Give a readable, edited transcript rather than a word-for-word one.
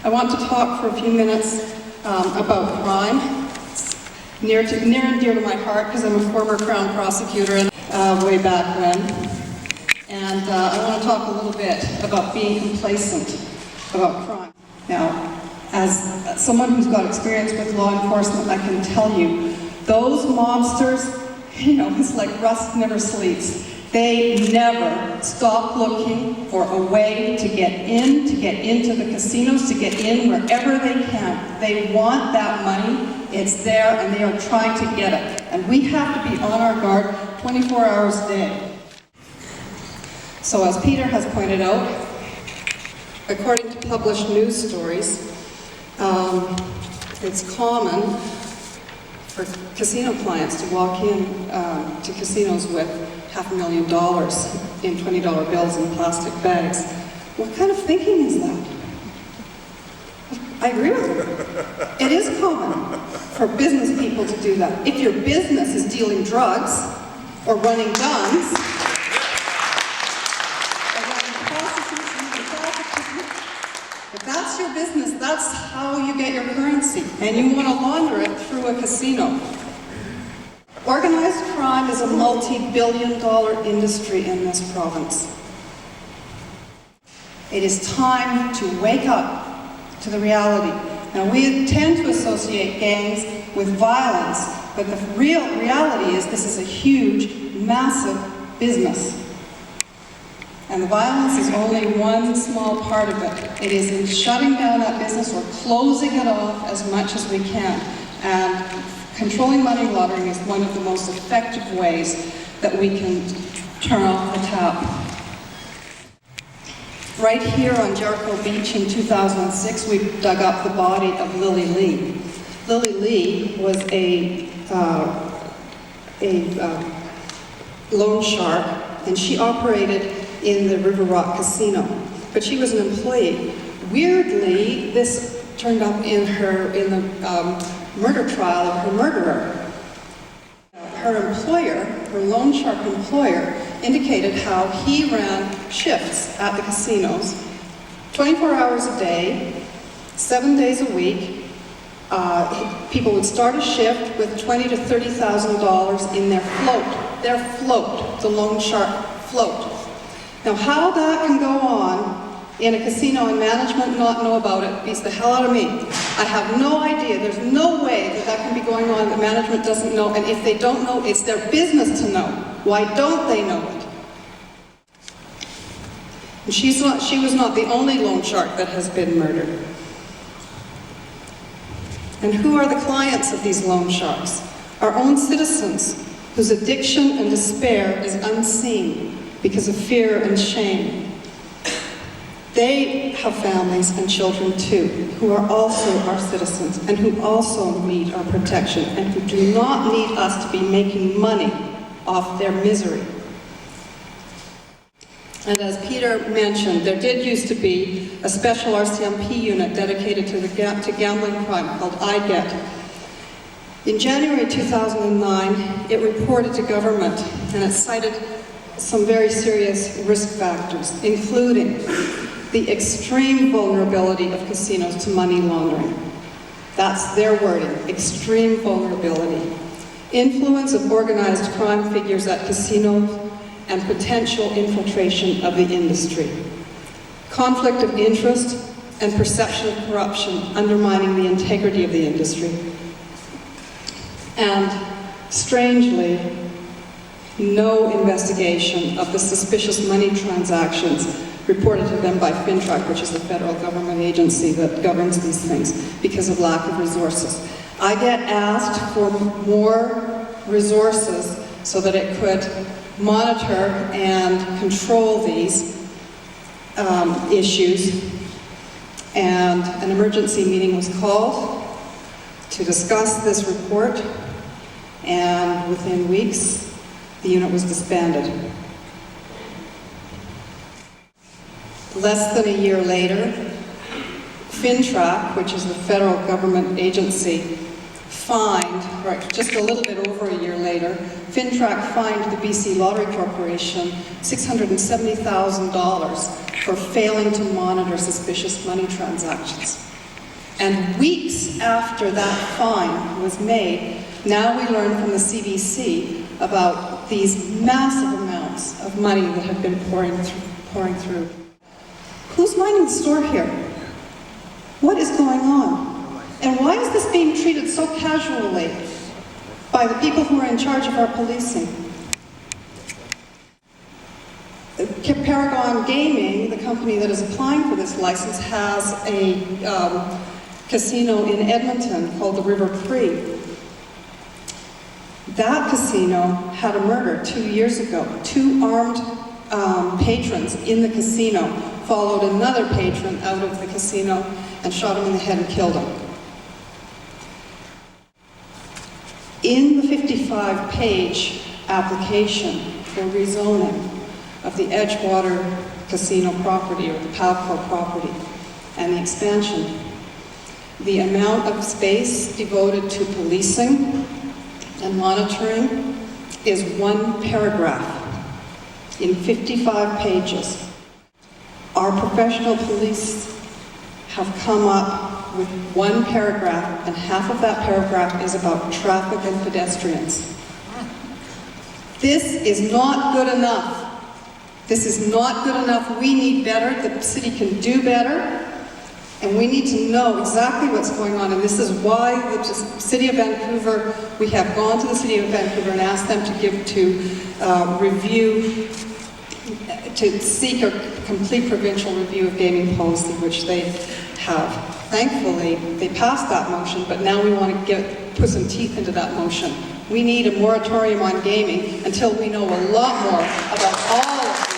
I want to talk for a few minutes about crime. It's near and dear to my heart because I'm a former Crown prosecutor way back when. And I want to talk a little bit about being complacent about crime. Now, as someone who's got experience with law enforcement, I can tell you, those mobsters, it's like rust never sleeps. They never stop looking for a way to get into the casinos, to get in wherever they can. They want that money, it's there, and they are trying to get it. And we have to be on our guard 24 hours a day. So as Peter has pointed out, according to published news stories, it's common for casino clients to walk in to casinos with $500,000 in $20 bills in plastic bags. What kind of thinking is that? I agree with you. It is common for business people to do that. If your business is dealing drugs or running guns, if that's your business, that's how you get your currency, and you want to launder it through a casino. Organized crime is a multi-billion-dollar industry in this province. It is time to wake up to the reality. Now, we tend to associate gangs with violence, but the real reality is this is a huge, massive business. And the violence is only one small part of it. It is in shutting down that business or closing it off as much as we can. And controlling money laundering is one of the most effective ways that we can turn off the tap. Right here on Jericho Beach in 2006, we dug up the body of Lily Lee. Lily Lee was a loan shark, and she operated in the River Rock Casino, but she was an employee. Weirdly, this turned up in the murder trial of her murderer. Her employer, her loan shark employer, indicated how he ran shifts at the casinos, 24 hours a day, 7 days a week. People would start a shift with $20,000 to $30,000 in their float, the loan shark float. Now, how that can go on in a casino and management not know about it beats the hell out of me. I have no idea. There's no way that can be going on that management doesn't know, and if they don't know, it's their business to know. Why don't they know it? And she was not the only loan shark that has been murdered. And who are the clients of these loan sharks? Our own citizens, whose addiction and despair is unseen because of fear and shame. They have families and children too, who are also our citizens and who also need our protection and who do not need us to be making money off their misery. And as Peter mentioned, there did used to be a special RCMP unit dedicated to gambling crime called IGET. In January 2009, it reported to government, and it cited some very serious risk factors, including the extreme vulnerability of casinos to money laundering. That's their wording, extreme vulnerability. Influence of organized crime figures at casinos and potential infiltration of the industry. Conflict of interest and perception of corruption undermining the integrity of the industry. And strangely, no investigation of the suspicious money transactions reported to them by FINTRAC, which is the federal government agency that governs these things, because of lack of resources. I get asked for more resources so that it could monitor and control these issues, and an emergency meeting was called to discuss this report, and within weeks, the unit was disbanded. Less than a year later, FINTRAC, which is the federal government agency, just a little bit over a year later, FINTRAC fined the BC Lotteries Corporation $670,000 for failing to monitor suspicious money transactions. And weeks after that fine was made, now we learn from the CBC about these massive amounts of money that have been pouring through. Who's minding the store here? What is going on? And why is this being treated so casually by the people who are in charge of our policing? Paragon Gaming, the company that is applying for this license, has a casino in Edmonton called the River Cree. That casino had a murder 2 years ago. 2 armed patrons in the casino followed another patron out of the casino and shot him in the head and killed him. In the 55-page application for rezoning of the Edgewater Casino property, or the Palco property, and the expansion, the amount of space devoted to policing and monitoring is 1 paragraph in 55 pages. Our professional police have come up with 1 paragraph, and half of that paragraph is about traffic and pedestrians. This is not good enough. This is not good enough. We need better. The city can do better. And we need to know exactly what's going on. And this is why the City of Vancouver, we have gone to the City of Vancouver and asked them to seek a complete provincial review of gaming policy, which they have. Thankfully, they passed that motion, but now we want to put some teeth into that motion. We need a moratorium on gaming until we know a lot more about all of